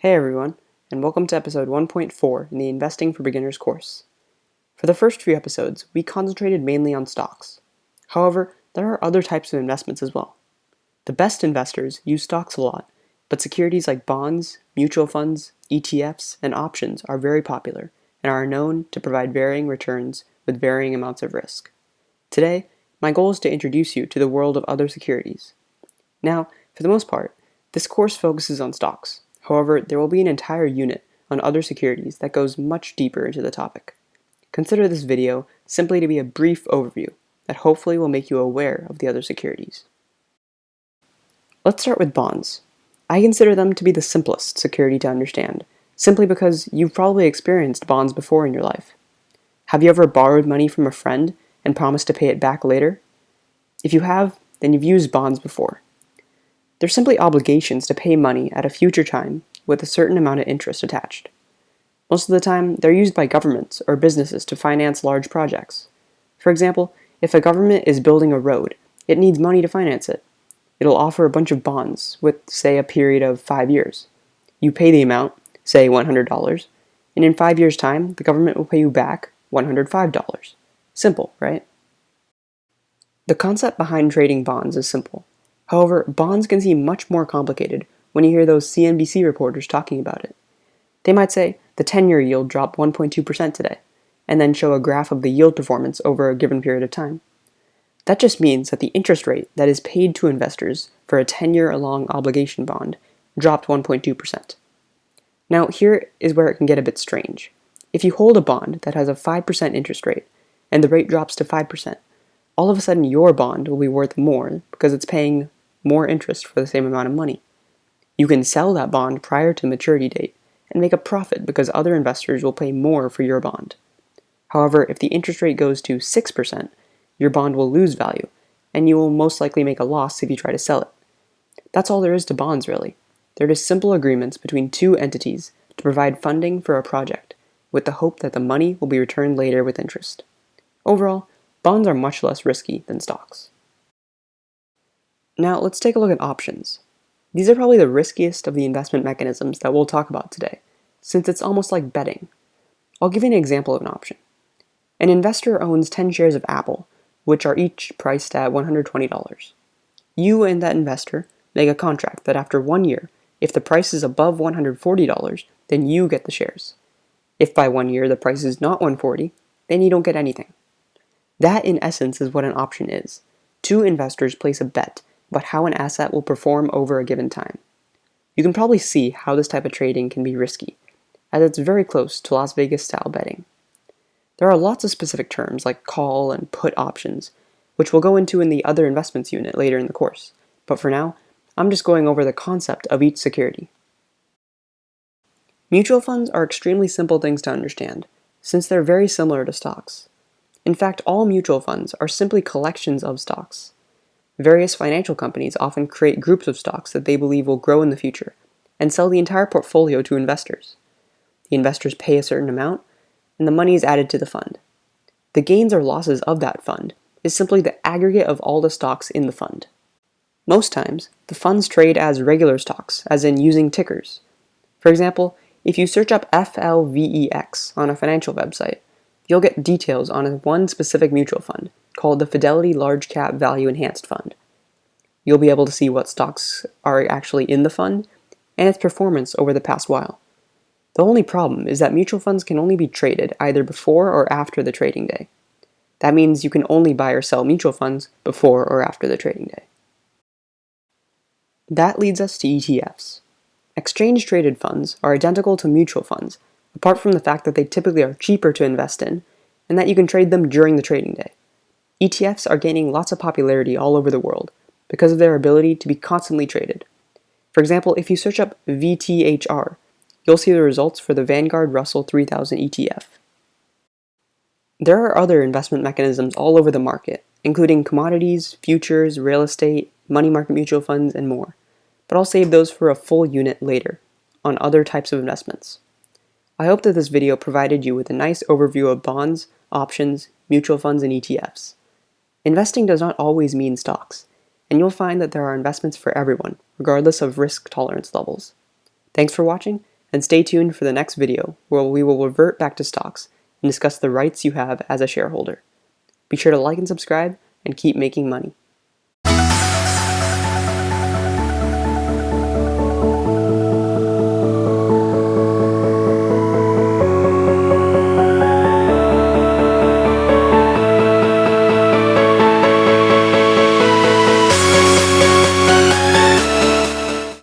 Hey everyone, and welcome to episode 1.4 in the Investing for Beginners course. For the first few episodes, we concentrated mainly on stocks. However, there are other types of investments as well. The best investors use stocks a lot, but securities like bonds, mutual funds, ETFs, and options are very popular and are known to provide varying returns with varying amounts of risk. Today, my goal is to introduce you to the world of other securities. Now, for the most part, this course focuses on stocks. However, there will be an entire unit on other securities that goes much deeper into the topic. Consider this video simply to be a brief overview that hopefully will make you aware of the other securities. Let's start with bonds. I consider them to be the simplest security to understand, simply because you've probably experienced bonds before in your life. Have you ever borrowed money from a friend and promised to pay it back later? If you have, then you've used bonds before. They're simply obligations to pay money at a future time with a certain amount of interest attached. Most of the time, they're used by governments or businesses to finance large projects. For example, if a government is building a road, it needs money to finance it. It'll offer a bunch of bonds with, say, a period of 5 years. You pay the amount, say $100, and in 5 years' time, the government will pay you back $105. Simple, right? The concept behind trading bonds is simple. However, bonds can seem much more complicated when you hear those CNBC reporters talking about it. They might say the 10-year yield dropped 1.2% today, and then show a graph of the yield performance over a given period of time. That just means that the interest rate that is paid to investors for a 10-year long obligation bond dropped 1.2%. Now, here is where it can get a bit strange. If you hold a bond that has a 5% interest rate, and the rate drops to 5%, all of a sudden your bond will be worth more because it's paying more interest for the same amount of money. You can sell that bond prior to maturity date and make a profit because other investors will pay more for your bond. However, if the interest rate goes to 6%, your bond will lose value, and you will most likely make a loss if you try to sell it. That's all there is to bonds, really. They're just simple agreements between two entities to provide funding for a project, with the hope that the money will be returned later with interest. Overall, bonds are much less risky than stocks. Now, let's take a look at options. These are probably the riskiest of the investment mechanisms that we'll talk about today, since it's almost like betting. I'll give you an example of an option. An investor owns 10 shares of Apple, which are each priced at $120. You and that investor make a contract that after 1 year, if the price is above $140, then you get the shares. If by 1 year the price is not $140, then you don't get anything. That, in essence, is what an option is. Two investors place a bet about how an asset will perform over a given time. You can probably see how this type of trading can be risky, as it's very close to Las Vegas style betting. There are lots of specific terms like call and put options, which we'll go into in the other investments unit later in the course, but for now, I'm just going over the concept of each security. Mutual funds are extremely simple things to understand, since they're very similar to stocks. In fact, all mutual funds are simply collections of stocks. Various financial companies often create groups of stocks that they believe will grow in the future, and sell the entire portfolio to investors. The investors pay a certain amount, and the money is added to the fund. The gains or losses of that fund is simply the aggregate of all the stocks in the fund. Most times, the funds trade as regular stocks, as in using tickers. For example, if you search up FLVEX on a financial website, you'll get details on one specific mutual fund called the Fidelity Large Cap Value Enhanced Fund. You'll be able to see what stocks are actually in the fund and its performance over the past while. The only problem is that mutual funds can only be traded either before or after the trading day. That means you can only buy or sell mutual funds before or after the trading day. That leads us to ETFs. Exchange-traded funds are identical to mutual funds, apart from the fact that they typically are cheaper to invest in, and that you can trade them during the trading day. ETFs are gaining lots of popularity all over the world because of their ability to be constantly traded. For example, if you search up VTHR, you'll see the results for the Vanguard Russell 3000 ETF. There are other investment mechanisms all over the market, including commodities, futures, real estate, money market mutual funds, and more. But I'll save those for a full unit later on other types of investments. I hope that this video provided you with a nice overview of bonds, options, mutual funds, and ETFs. Investing does not always mean stocks, and you'll find that there are investments for everyone, regardless of risk tolerance levels. Thanks for watching, and stay tuned for the next video where we will revert back to stocks and discuss the rights you have as a shareholder. Be sure to like and subscribe and keep making money.